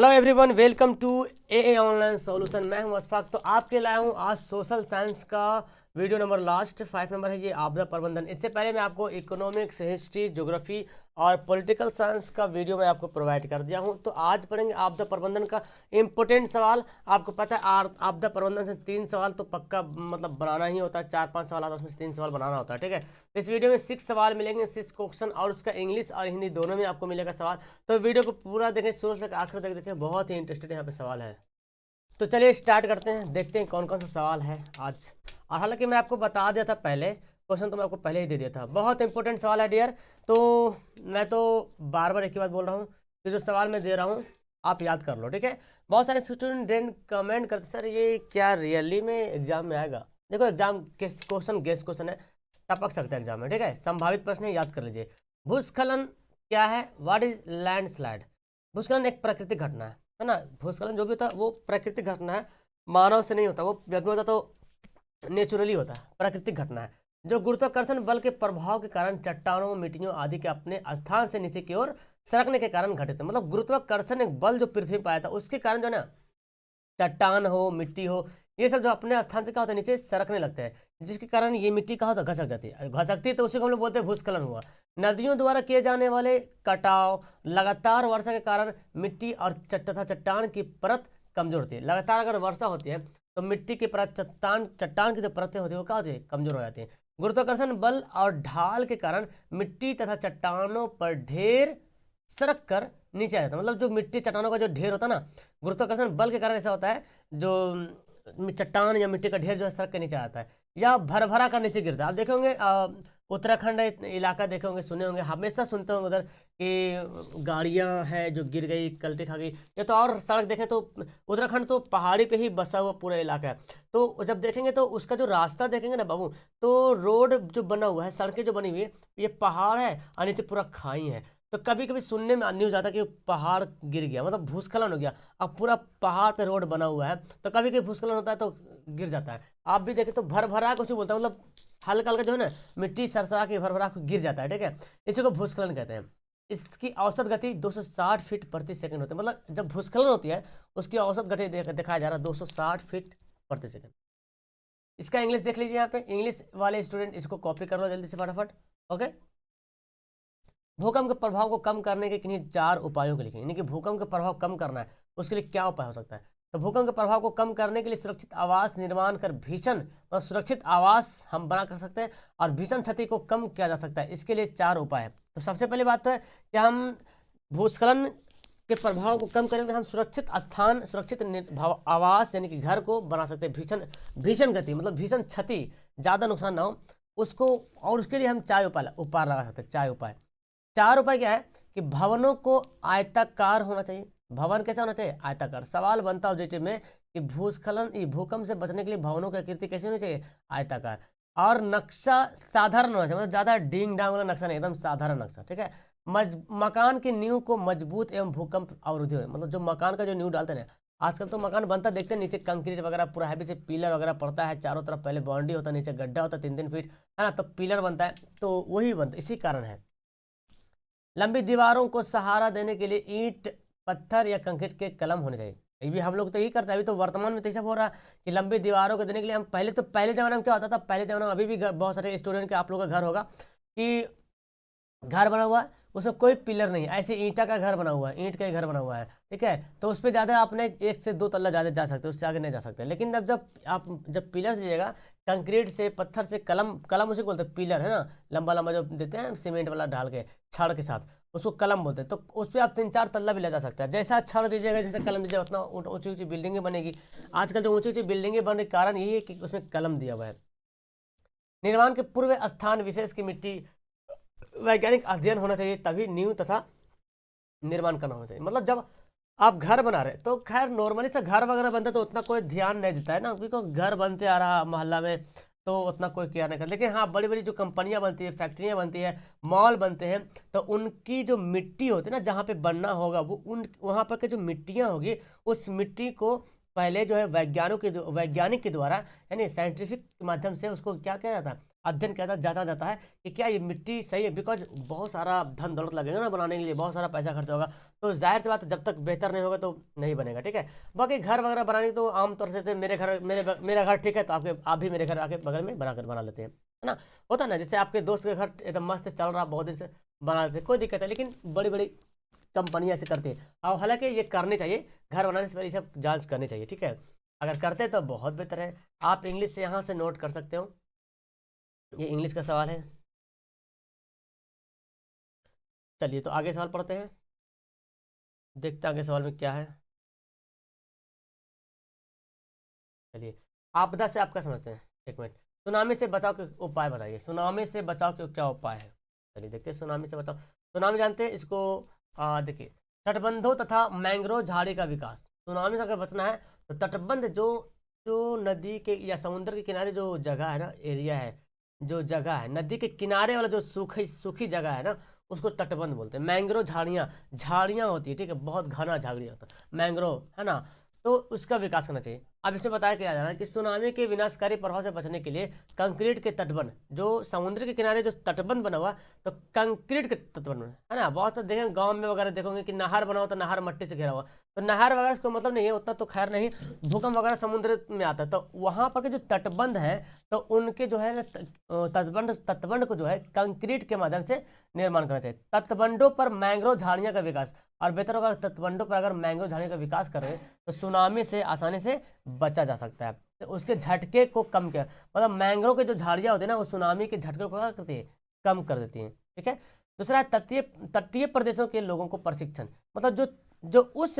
Hello everyone, welcome to a online solution. मैं हूं अशफाक। तो आपके लाया हूं आज सोशल साइंस का वीडियो नंबर लास्ट 5 नंबर है, ये आपदा प्रबंधन। इससे पहले मैं आपको इकोनॉमिक्स, हिस्ट्री, ज्योग्राफी और पॉलिटिकल साइंस का वीडियो मैं आपको प्रोवाइड कर दिया हूं। तो आज पढ़ेंगे आपदा प्रबंधन का इम्पोर्टेंट सवाल। आपको पता है आपदा प्रबंधन से 3 सवाल तो पक्का मतलब बनाना ही होता है। 4-5 सवाल आता है, उसमें से 3 सवाल बनाना होता है। ठीक है, तो इस वीडियो में 6 सवाल मिलेंगे, 6 क्वेश्चन, और उसका इंग्लिश और हिंदी दोनों में आपको मिलेगा सवाल। तो वीडियो को पूरा देखें, शुरू से आखिर तक देखें, बहुत ही इंटरेस्टेड यहाँ पे सवाल है। तो चलिए स्टार्ट करते हैं, देखते हैं कौन कौन सा सवाल है आज। और हालांकि मैं आपको बता दिया था पहले, क्वेश्चन तो मैं आपको पहले ही दे दिया था। बहुत इंपॉर्टेंट सवाल है डियर। तो मैं तो बार बार एक ही बात बोल रहा हूँ कि जो सवाल मैं दे रहा हूँ आप याद कर लो। ठीक है, बहुत सारे स्टूडेंट कमेंट करते सर ये क्या रियली में एग्जाम में आएगा। देखो एग्जाम क्वेश्चन गेस क्वेश्चन है, टपक सकता है एग्जाम में। ठीक है, संभावित प्रश्न है, याद कर लीजिए। भूस्खलन क्या है? What is landslide? भूस्खलन एक प्राकृतिक घटना है ना। भूस्खलन जो भी होता है वो प्राकृतिक घटना है, मानव से नहीं होता। वो जब भी होता तो नेचुरली होता है, प्राकृतिक घटना है जो गुरुत्वाकर्षण बल के प्रभाव के कारण चट्टानों, मिट्टियों आदि के अपने स्थान से नीचे की ओर सरकने के कारण घटित है। मतलब गुरुत्वाकर्षण एक बल जो पृथ्वी पर आया था, उसके कारण जो है ना, चट्टान हो, मिट्टी हो, ये सब जो अपने स्थान से क्या होता है नीचे सरकने लगते हैं, जिसके कारण ये मिट्टी का होता है घसक जाती है। घसकती है तो उसी को हम लोग बोलते हैं भूस्खलन हुआ। नदियों द्वारा किए जाने वाले कटाव, लगातार वर्षा के कारण मिट्टी और तथा चट्टान की परत कमजोर होती है। लगातार अगर वर्षा होती है तो मिट्टी की परत, चट्टान की जो परतें होती है वो क्या होती है, कमजोर हो जाती है। गुरुत्वाकर्षण बल और ढाल के कारण मिट्टी तथा चट्टानों पर ढेर सरक कर नीचे आ जाता है। मतलब जो मिट्टी चट्टानों का जो ढेर होता है ना, गुरुत्वाकर्षण बल के कारण ऐसा होता है, जो चट्टान या मिट्टी का ढेर जो है सड़क के नीचे आता है या भर भरा कर नीचे गिरता है। आप देखे होंगे उत्तराखंड इलाका देखे होंगे, सुने होंगे, हमेशा सुनते होंगे उधर कि गाड़ियां हैं जो गिर गई, कल्टी खा गई। या तो और सड़क देखें तो उत्तराखंड तो पहाड़ी पे ही बसा हुआ पूरा इलाका है। तो जब देखेंगे तो उसका जो रास्ता देखेंगे ना बाबू, तो रोड जो बना हुआ है, सड़कें जो बनी हुई है, ये पहाड़ है और नीचे पूरा खाई है। तो कभी कभी सुनने में न्यूज आता है कि पहाड़ गिर गया, मतलब भूस्खलन हो गया। अब पूरा पहाड़ पे रोड बना हुआ है, तो कभी कभी भूस्खलन होता है तो गिर जाता है। आप भी देखें तो भर भरा कुछ बोलता है, मतलब हल्का हल्का जो है ना, मिट्टी सरसरा के भर भरा के गिर जाता है। ठीक है, इसी को भूस्खलन कहते हैं। इसकी औसत गति 260 फीट प्रति सेकंड होती है। मतलब जब भूस्खलन होती है उसकी औसत गति दिखाया जा रहा है 260 फीट प्रति सेकंड। इसका इंग्लिश देख लीजिए, यहाँ पे इंग्लिश वाले स्टूडेंट इसको कॉपी कर लो जल्दी से फटाफट। ओके, भूकंप के प्रभाव को कम करने के किन्हीं 4 उपायों को लिखें। यानी कि भूकंप का प्रभाव कम करना है, उसके लिए क्या उपाय हो सकता है। तो भूकंप के प्रभाव को कम करने के लिए सुरक्षित आवास निर्माण कर भीषण और सुरक्षित आवास हम बना कर सकते हैं, और भीषण क्षति को कम किया जा सकता है। इसके लिए 4 उपाय है। तो सबसे पहली बात तो है कि हम भूस्खलन के प्रभाव को कम करेंगे, हम सुरक्षित स्थान, सुरक्षित आवास यानी कि घर को बना सकते हैं। भीषण भीषण गति मतलब भीषण क्षति, ज़्यादा नुकसान ना हो उसको, और उसके लिए हम 4 उपाय लगा सकते हैं। 4 उपाय, 4 उपाय क्या है कि भवनों को आयताकार होना चाहिए। भवन कैसा होना चाहिए? आयताकार। सवाल बनता है ऑब्जेक्टिव में कि भूकंप से बचने के लिए भवनों की आकृति कैसी होनी चाहिए? आयताकार। और नक्शा साधारण होना चाहिए, मतलब ज्यादा डींग डांग वाला नक्शा नहीं, एकदम साधारण नक्शा। ठीक है, मकान की नींव को मजबूत एवं भूकंप अवरोधी हो। मतलब जो मकान का जो नींव डालते हैं, आजकल तो मकान बनता देखते हैं नीचे कंक्रीट वगैरह पूरा हैवी से पिलर वगैरह पड़ता है, चारों तरफ पहले बाउंड्री होता है, नीचे गड्ढा होता है 3-3 फीट, है ना, तो पिलर बनता है। तो वही बनता, इसी कारण है। लंबी दीवारों को सहारा देने के लिए ईंट, पत्थर या कंक्रीट के कलम होने चाहिए। ये भी हम लोग तो यही करते हैं। अभी तो वर्तमान में तो सब हो रहा है कि लंबी दीवारों को देने के लिए हम पहले जमाने में क्या होता था, पहले जमाने में, अभी भी बहुत सारे स्टूडेंट के आप लोगों का घर होगा कि घर बना हुआ है, उसमें कोई पिलर नहीं, ऐसे ईंटा का घर बना हुआ है, ईंट का ही घर बना हुआ है। ठीक है, तो उस पर ज़्यादा आपने 1 से 2 तल्ला ज़्यादा जा सकते हैं, उससे आगे नहीं जा सकते। लेकिन जब पिलर दीजिएगा कंक्रीट से, पत्थर से, कलम कलम उसे बोलते हैं, पिलर है ना, लंबा लंबा जो देते हैं सीमेंट वाला ढाल के छड़ के साथ, उसको कलम बोलते हैं। तो उस पर आप 3-4 तल्ला भी ले जा सकते हैं। जैसा छड़ दीजिएगा, जैसा कलम दीजिएगा, उतना ऊंची ऊंची बिल्डिंगें बनेगी। आजकल जो ऊंची ऊंची बिल्डिंगें बनने के कारण यही है कि उसमें कलम दिया हुआ है। निर्माण के पूर्व स्थान विशेष की मिट्टी वैज्ञानिक अध्ययन होना चाहिए, तभी नींव तथा निर्माण करना होना चाहिए। मतलब जब आप घर बना रहे तो खैर नॉर्मली से घर वगैरह बनता है तो उतना कोई ध्यान नहीं देता है ना, क्योंकि घर बनते आ रहा मोहल्ला में तो उतना कोई केयर नहीं करता। लेकिन हाँ, बड़ी बड़ी जो कंपनियां बनती है, फैक्ट्रियां बनती है, मॉल बनते हैं, तो उनकी जो मिट्टी होती है ना, जहाँ पे बनना होगा वो वहाँ पर की जो मिट्टियाँ होगी, उस मिट्टी को पहले जो है वैज्ञानिक के द्वारा यानी साइंटिफिक के माध्यम से उसको क्या किया जाता है, अध्ययन किया जाता जाता है कि क्या ये मिट्टी सही है, बिकॉज बहुत सारा धन दौलत लगेगा ना बनाने के लिए, बहुत सारा पैसा खर्च होगा, तो जाहिर सी बात है जब तक बेहतर नहीं होगा तो नहीं बनेगा, ठीक है। बाकी घर वगैरह बनाने की तो आमतौर से मेरा घर ठीक है तो आप भी मेरे घर आके बगल में बना लेते हैं, है ना। होता है ना, जैसे आपके दोस्त के घर एकदम मस्त चल रहा बहुत दिन से बना लेते हैं, कोई दिक्कत है, लेकिन बड़ी बड़ी कंपनियां ऐसे करती हैं। और हालांकि ये करनी चाहिए, घर बनाने से पहले ये सब जांच करनी चाहिए, ठीक है। अगर करते हैं तो बहुत बेहतर है। आप इंग्लिश से यहाँ से नोट कर सकते हो, ये इंग्लिश का सवाल है। चलिए तो आगे सवाल पढ़ते हैं, देखते हैं आगे सवाल में क्या है। चलिए, आपदा से आप क्या समझते हैं, एक मिनट। सुनामी से बचाव के उपाय बताइए, सुनामी से बचाव के क्या उपाय है। चलिए देखते हैं सुनामी से बचाव। सुनामी जानते हैं इसको, देखिए, तटबंधों तथा मैंग्रोव झाड़ी का विकास। सुनामी से अगर बचना है तो तटबंध जो जो नदी के या समुद्र के किनारे जो जगह है ना, एरिया है, जो जगह है नदी के किनारे वाला जो सूखी सूखी जगह है ना, उसको तटबंध बोलते हैं। मैंग्रोव झाड़ियाँ, झाड़ियाँ होती है, ठीक है, बहुत घना झाड़ियाँ होता है मैंग्रोव, है ना। तो उसका विकास करना चाहिए। अब इसमें बताया क्या जा रहा है कि सुनामी के विनाशकारी प्रभाव से बचने के लिए कंक्रीट के तटबंध, जो समुद्र के किनारे जो तटबंध बना हुआ, तो कंक्रीट के तटबंध है ना, बहुत से देखेंगे गांव में वगैरह देखोगे कि नहर बना हो तो नहर मट्टी से घिरा हुआ, तो नहर वगैरह से कोई मतलब नहीं है उतना, तो खैर नहीं, भूकंप वगैरह समुद्र में आता है, तो वहां पर के जो तटबंध है, तो उनके जो है ना तटबंध तटबंध को जो है कंक्रीट के माध्यम से निर्माण करना चाहिए। तटबंधों पर मैंग्रोव झाड़ियां का विकास, और बेहतर होगा तटबंधों पर अगर मैंग्रोव झाड़ियां का विकास करें तो सुनामी से आसानी से बचा जा सकता है, तो उसके झटके को कम किया, मतलब मैंग्रोव के जो झाड़ियां होती है ना, वो सुनामी के झटके को क्या करती है, कम कर देती हैं, ठीक है। दूसरा है तटीय तटीय प्रदेशों के लोगों को प्रशिक्षण, मतलब जो जो उस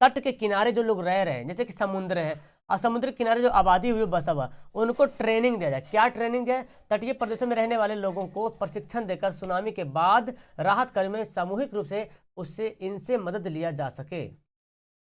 तट के किनारे जो लोग रह रहे हैं, जैसे कि समुद्र है और समुद्र के किनारे जो आबादी हुई बसा हुआ, उनको ट्रेनिंग दिया जाए। क्या ट्रेनिंग दिया जाए, तटीय प्रदेशों में रहने वाले लोगों को प्रशिक्षण देकर सुनामी के बाद राहत कार्य में सामूहिक रूप से उससे इनसे मदद लिया जा सके।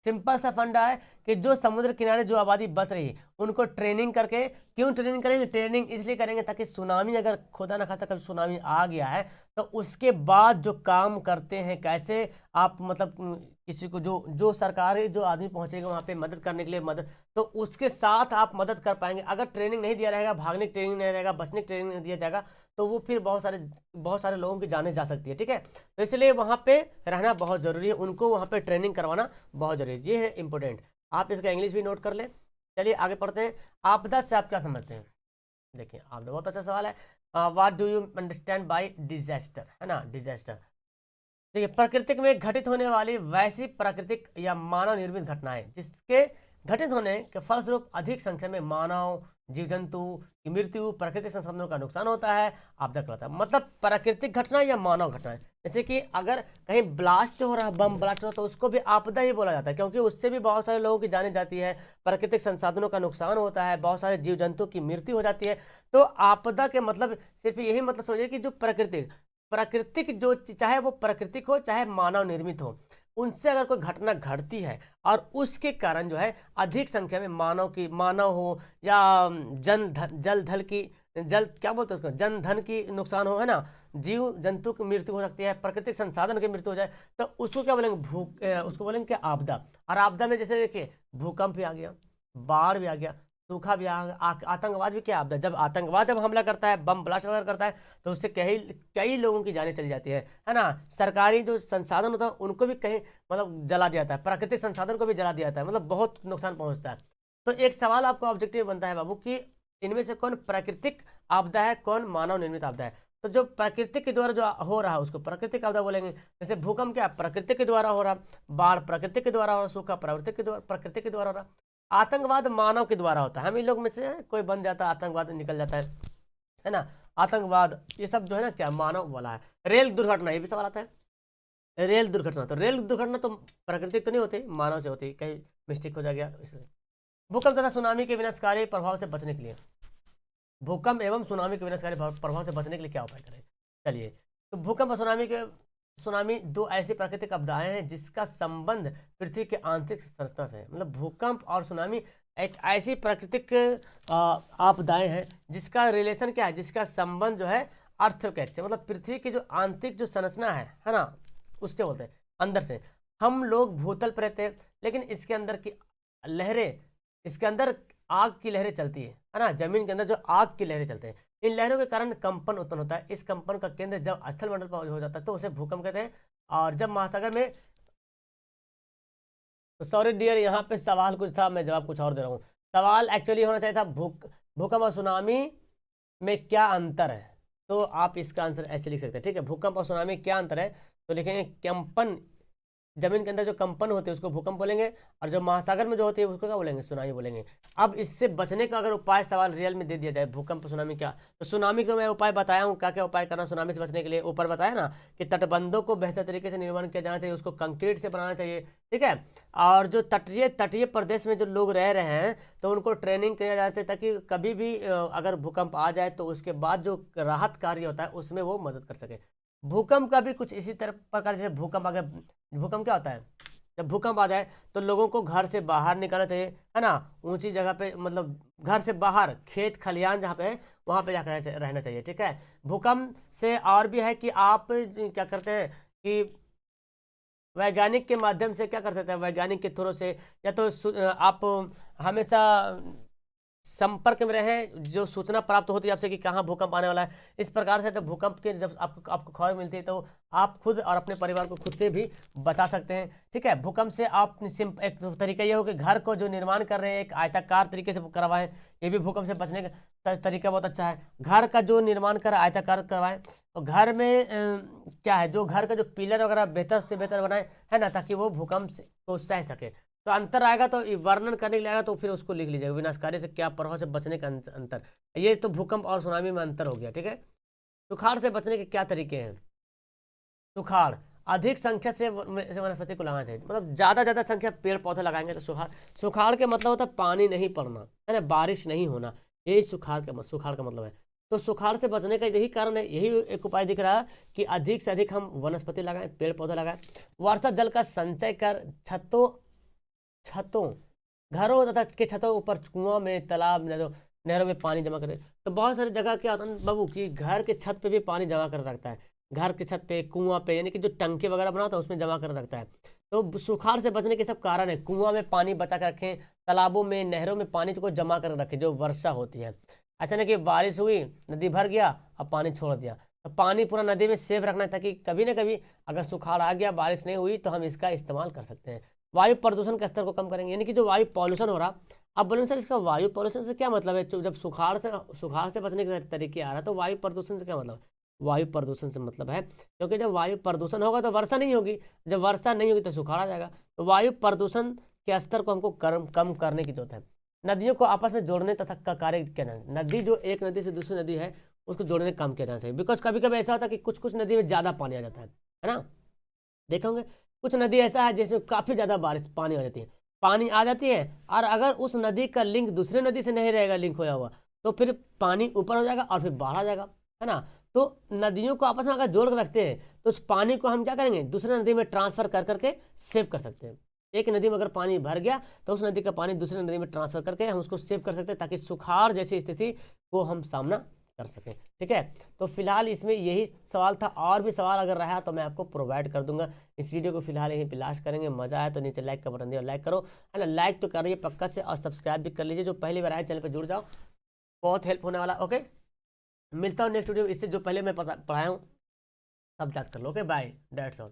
सिंपल सा फंडा है कि जो समुद्र किनारे जो आबादी बस रही है उनको ट्रेनिंग करके, क्यों ट्रेनिंग करेंगे, ट्रेनिंग इसलिए करेंगे ताकि सुनामी अगर खुदा ना खास्ता कभी सुनामी आ गया है तो उसके बाद जो काम करते हैं कैसे आप, मतलब किसी को जो जो सरकारी जो आदमी पहुंचेगा वहां पे मदद करने के लिए, मदद तो उसके साथ आप मदद कर पाएंगे। अगर ट्रेनिंग नहीं दिया रहेगा, भागने की ट्रेनिंग नहीं रहेगा, बचने की ट्रेनिंग नहीं दिया जाएगा, तो वो फिर बहुत सारे लोगों की जाने जा सकती है, ठीक है। तो इसलिए वहाँ पे रहना बहुत ज़रूरी है, उनको वहाँ पे ट्रेनिंग करवाना बहुत जरूरी है, ये है इंपॉर्टेंट। आप इसका इंग्लिश भी नोट कर लें। चलिए आगे पढ़ते हैं, आपदा से आप क्या समझते हैं। देखिए आपदा बहुत अच्छा सवाल है। What do you understand by disaster, है ना, डिजास्टर। देखिए, प्रकृति में घटित होने वाली वैसी प्राकृतिक या मानव निर्मित घटनाएं जिसके घटित होने के फलस्वरूप अधिक संख्या में मानव जीव जंतु की मृत्यु, प्राकृतिक संसाधनों का नुकसान होता है, आपदा कहलाता है। मतलब प्राकृतिक घटना या मानव घटना, जैसे कि अगर कहीं ब्लास्ट हो रहा है, बम ब्लास्ट हो रहा है, तो उसको भी आपदा ही बोला जाता है, क्योंकि उससे भी बहुत सारे लोगों की जाने जाती है, प्राकृतिक संसाधनों का नुकसान होता है, बहुत सारे जीव जंतु की मृत्यु हो जाती है। तो आपदा के मतलब सिर्फ यही मतलब समझिए कि जो प्राकृतिक जो चाहे वो प्राकृतिक हो चाहे मानव निर्मित हो, उनसे अगर कोई घटना घटती है और उसके कारण जो है अधिक संख्या में मानव हो या जल धल की जल क्या बोलते हैं उसको, जन धन की नुकसान हो, है ना, जीव जंतु की मृत्यु हो सकती है, प्राकृतिक संसाधन की मृत्यु हो जाए, तो उसको क्या बोलेंगे, उसको बोलेंगे क्या, आपदा। और आपदा में जैसे देखिए भूकंप भी आ गया, बाढ़ भी आ गया, सूखा भी आ गया, आतंकवाद भी क्या आपदा। जब आतंकवाद जब हमला करता है, बम ब्लास्ट वगैरह करता है, तो उससे कई कई लोगों की जानें चली जाती है ना। सरकारी जो संसाधन होता है उनको भी कहीं मतलब जला दिया जाता है, प्राकृतिक संसाधन को भी जला दिया जाता है, मतलब बहुत नुकसान पहुंचता है। तो एक सवाल आपका ऑब्जेक्टिव बनता है बाबू कि इनमें से कौन प्राकृतिक आपदा है, कौन मानव निर्मित आपदा है। तो जो प्राकृतिक के द्वारा जो हो रहा है उसको प्राकृतिक आपदा बोलेंगे। जैसे भूकंप क्या प्रकृति के द्वारा हो रहा, बाढ़ प्रकृति के द्वारा हो रहा, सूखा प्रकृति के द्वारा हो रहा, आतंकवाद मानव के द्वारा होता है। हम इन लोग में से कोई बन जाता है, आतंकवाद निकल जाता है ना। आतंकवाद ये सब जो है ना क्या मानव वाला है। रेल दुर्घटना ये भी सवाल आता है, रेल दुर्घटना, तो रेल दुर्घटना तो प्राकृतिक तो नहीं होती, मानव से होती, कहीं मिस्टेक हो जा गया इसलिए। भूकंप तथा सुनामी के विनाशकारी प्रभाव से बचने के लिए, भूकंप एवं सुनामी के विनाशकारी प्रभाव से बचने के लिए क्या उपाय करें। चलिए, तो भूकंप और सुनामी दो ऐसी प्राकृतिक आपदाएं हैं जिसका संबंध पृथ्वी के आंतरिक संरचना से है। मतलब भूकंप और सुनामी एक ऐसी प्राकृतिक आपदाएं हैं जिसका रिलेशन क्या है, जिसका संबंध जो है अर्थक्वेक से, मतलब पृथ्वी की जो आंतरिक जो संरचना है ना, उसके बोलते हैं अंदर से। हम लोग भूतल पर रहते हैं लेकिन इसके अंदर की लहरें, इसके अंदर आग की लहरें चलती है ना, जमीन के अंदर जो आग की लहरें चलते हैं, इन लहरों के कारण कंपन उत्पन्न होता है। इस कंपन का केंद्र जब स्थल मंडल पर हो जाता है तो उसे भूकंप कहते हैं। और जब महासागर में, तो सॉरी डियर, यहाँ पे सवाल कुछ था, मैं जवाब कुछ और दे रहा हूँ। सवाल एक्चुअली होना चाहिए था भूकंप और सुनामी में क्या अंतर है। तो आप इसका आंसर ऐसे लिख सकते हैं, ठीक है। भूकंप और सुनामी क्या अंतर है, तो लिखेंगे कंपन, जमीन के अंदर जो कंपन होते हैं उसको भूकंप बोलेंगे, और जो महासागर में जो होती है उसको क्या बोलेंगे, सुनामी बोलेंगे। अब इससे बचने का अगर उपाय सवाल रियल में दे दिया जाए, भूकंप सुनामी क्या, तो सुनामी को मैं उपाय बताया हूँ, क्या क्या उपाय करना सुनामी से बचने के लिए। ऊपर बताया ना कि तटबंधों को बेहतर तरीके से निर्माण किया जाना चाहिए, उसको कंक्रीट से बनाना चाहिए, ठीक है। और जो तटीय प्रदेश में जो लोग रह रहे हैं तो उनको ट्रेनिंग किया जाना चाहिए, ताकि कभी भी अगर भूकंप आ जाए तो उसके बाद जो राहत कार्य होता है उसमें वो मदद कर सके। भूकंप का भी कुछ इसी तरह प्रकार, जैसे भूकंप आ गया, भूकंप क्या होता है, जब भूकंप आ जाए तो लोगों को घर से बाहर निकलना चाहिए, है ना। ऊंची जगह पे, मतलब घर से बाहर, खेत खलियान जहाँ पे है वहाँ पे जाकर रहना चाहिए, ठीक है। भूकंप से और भी है कि आप क्या करते हैं कि वैज्ञानिक के माध्यम से क्या कर सकते हैं, वैज्ञानिक के थ्रू से, या तो आप हमेशा संपर्क में रहें, जो सूचना प्राप्त होती है आपसे कि कहाँ भूकंप आने वाला है। इस प्रकार से जब भूकंप के जब आपको खबर मिलती है तो आप खुद और अपने परिवार को खुद से भी बचा सकते हैं, ठीक है। भूकंप से आप एक तरीका ये हो कि घर को जो निर्माण कर रहे हैं एक आयताकार तरीके से करवाएं, ये भी भूकंप से बचने का तरीका बहुत अच्छा है। घर का जो निर्माण कर आयताकार करवाएं, तो घर में क्या है, जो घर का जो पिलर वगैरह बेहतर से बेहतर बनाए, है ना, ताकि वो भूकंप को सह सके। तो अंतर आएगा तो वर्णन करने के लिए आएगा तो फिर उसको लिख लीजिएगा, विनाशकारी से क्या प्रभाव से बचने का अंतर। ये तो भूकंप और सुनामी में अंतर हो गया, ठीक है। सुखाड़ से बचने के क्या तरीके हैं। सुखाड़, अधिक संख्या से वनस्पति को लगाना चाहिए, मतलब ज्यादा संख्या पेड़ पौधे लगाएंगे तो सुखाड़। सुखाड़ के मतलब होता है पानी नहीं पड़ना, है ना, बारिश नहीं होना, यही सुखाड़ का मतलब है। तो सुखाड़ से बचने का यही कारण है, यही एक उपाय दिख रहा है कि अधिक से अधिक हम वनस्पति लगाएं, पेड़ पौधे लगाएं। वर्षा जल का संचय कर छतों, घरों तथा के छतों ऊपर, कुआं में, तालाब, नहरों में पानी जमा करे। तो बहुत सारी जगह क्या होता है बाबू कि घर के छत पे भी पानी जमा कर रखता है, घर के छत पे, कुआं पे, यानी कि जो टंकी वगैरह बना होता है उसमें जमा कर रखता है। तो सुखाड़ से बचने के सब कारण है, कुआं में पानी बचा कर रखें, तालाबों में, नहरों में पानी को जमा कर रखें जो वर्षा होती है। अचानक कि बारिश हुई, नदी भर गया, अब पानी छोड़ दिया, तो पानी पूरा नदी में सेफ रखना है, ताकि कभी ना कभी अगर सुखाड़ आ गया, बारिश नहीं हुई, तो हम इसका इस्तेमाल कर सकते हैं। वायु प्रदूषण के स्तर को कम करेंगे, यानी कि जो वायु पॉल्यूशन हो रहा, अब बोलेंगे सर इसका वायु प्रदूषण से क्या मतलब है, जब सुखाड़ से बचने के तरीके आ रहा है तो वायु प्रदूषण से क्या मतलब। वायु प्रदूषण से मतलब है, क्योंकि जब वायु प्रदूषण होगा तो वर्षा नहीं होगी, जब वर्षा नहीं होगी तो सुखाड़ आ जाएगा। तो वायु प्रदूषण के स्तर को हमको कम करने की जरूरत है। नदियों को आपस में जोड़ने तथा का कार्य किया जाना, नदी जो एक नदी से दूसरी नदी है उसको जोड़ने का काम किया जाना चाहिए। बिकॉज कभी कभी ऐसा होता है कि कुछ कुछ नदी में ज्यादा पानी आ जाता है ना। देखोगे कुछ नदी ऐसा है जिसमें काफी ज्यादा बारिश पानी आ जाती है, पानी आ जाती है, और अगर उस नदी का लिंक दूसरे नदी से नहीं रहेगा, लिंक होया हुआ, तो फिर पानी ऊपर हो जाएगा और फिर बाढ़ आ जाएगा, है ना। तो नदियों को आपस में अगर जोड़ कर रखते हैं तो उस पानी को हम क्या करेंगे, दूसरे नदी में ट्रांसफर कर करके सेव कर सकते हैं। एक नदी में अगर पानी भर गया तो उस नदी का पानी दूसरे नदी में ट्रांसफर करके हम उसको सेव कर सकते हैं, ताकि सुखाड़ जैसी स्थिति को हम सामना कर सकें, ठीक है। तो फिलहाल इसमें यही सवाल था, और भी सवाल अगर रहा तो मैं आपको प्रोवाइड कर दूंगा। इस वीडियो को फिलहाल यहीं पे लास्ट करेंगे। मजा आया तो नीचे लाइक का बटन दिया, लाइक करो, है ना, लाइक तो करिए पक्का से, और सब्सक्राइब भी कर लीजिए, जो पहली बार आए चैनल पर जुड़ जाओ, बहुत हेल्प होने वाला। ओके, मिलता हूँ नेक्स्ट वीडियो, इससे जो पहले मैं पढ़ाया हूँ सब याद कर लो। Okay, bye, that's all.